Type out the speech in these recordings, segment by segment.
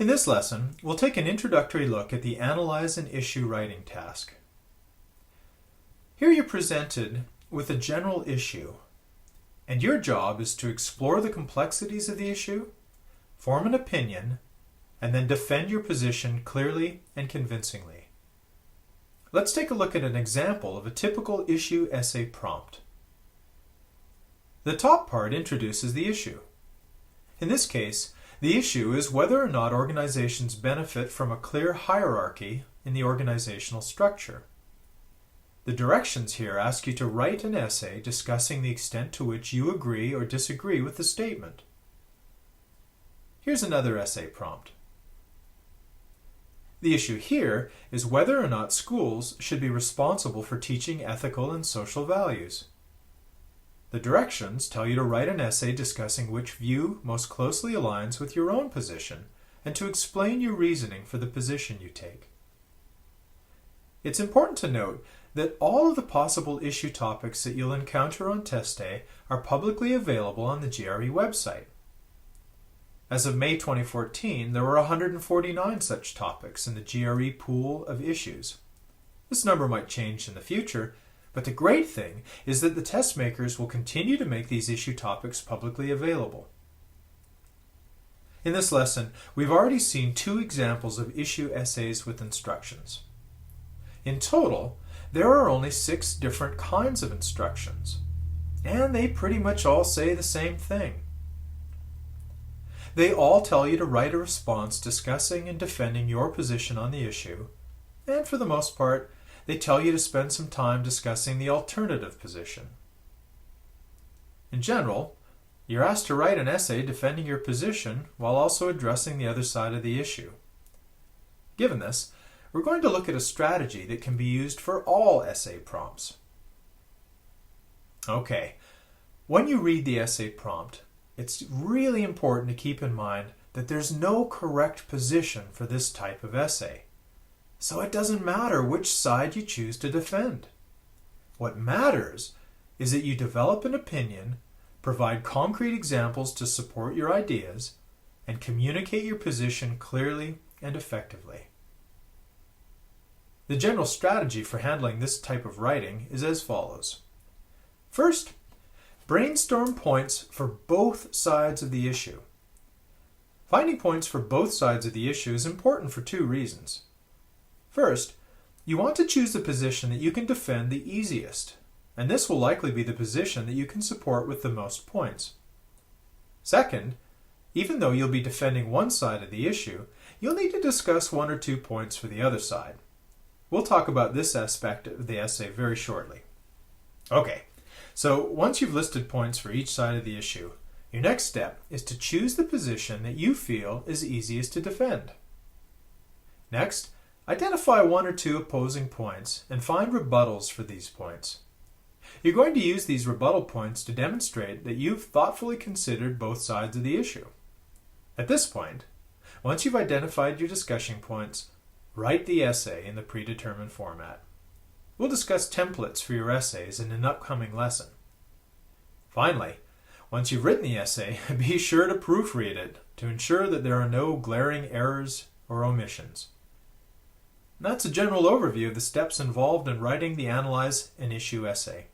In this lesson, we'll take an introductory look at the Analyze an Issue writing task. Here you're presented with a general issue, and your job is to explore the complexities of the issue, form an opinion, and then defend your position clearly and convincingly. Let's take a look at an example of a typical issue essay prompt. The top part introduces the issue. In this case, the issue is whether or not organizations benefit from a clear hierarchy in the organizational structure. The directions here ask you to write an essay discussing the extent to which you agree or disagree with the statement. Here's another essay prompt. The issue here is whether or not schools should be responsible for teaching ethical and social values. The directions tell you to write an essay discussing which view most closely aligns with your own position and to explain your reasoning for the position you take. It's important to note that all of the possible issue topics that you'll encounter on test day are publicly available on the GRE website. As of May 2014, there were 149 such topics in the GRE pool of issues. This number might change in the future, but the great thing is that the test makers will continue to make these issue topics publicly available. In this lesson, we've already seen 2 examples of issue essays with instructions. In total, there are only 6 different kinds of instructions, and they pretty much all say the same thing. They all tell you to write a response discussing and defending your position on the issue, and for the most part, they tell you to spend some time discussing the alternative position. In general, you're asked to write an essay defending your position while also addressing the other side of the issue. Given this, we're going to look at a strategy that can be used for all essay prompts. Okay, when you read the essay prompt, it's really important to keep in mind that there's no correct position for this type of essay. So it doesn't matter which side you choose to defend. What matters is that you develop an opinion, provide concrete examples to support your ideas, and communicate your position clearly and effectively. The general strategy for handling this type of writing is as follows. First, brainstorm points for both sides of the issue. Finding points for both sides of the issue is important for 2 reasons. First, you want to choose the position that you can defend the easiest, and this will likely be the position that you can support with the most points. Second, even though you'll be defending one side of the issue, you'll need to discuss 1 or 2 points for the other side. We'll talk about this aspect of the essay very shortly. Okay, so once you've listed points for each side of the issue, your next step is to choose the position that you feel is easiest to defend. Next, identify 1 or 2 opposing points and find rebuttals for these points. You're going to use these rebuttal points to demonstrate that you've thoughtfully considered both sides of the issue. At this point, once you've identified your discussion points, write the essay in the predetermined format. We'll discuss templates for your essays in an upcoming lesson. Finally, once you've written the essay, be sure to proofread it to ensure that there are no glaring errors or omissions. And that's a general overview of the steps involved in writing the Analyze an Issue essay.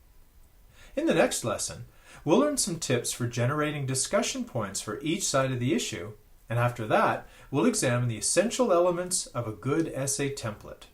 In the next lesson, we'll learn some tips for generating discussion points for each side of the issue, and after that, we'll examine the essential elements of a good essay template.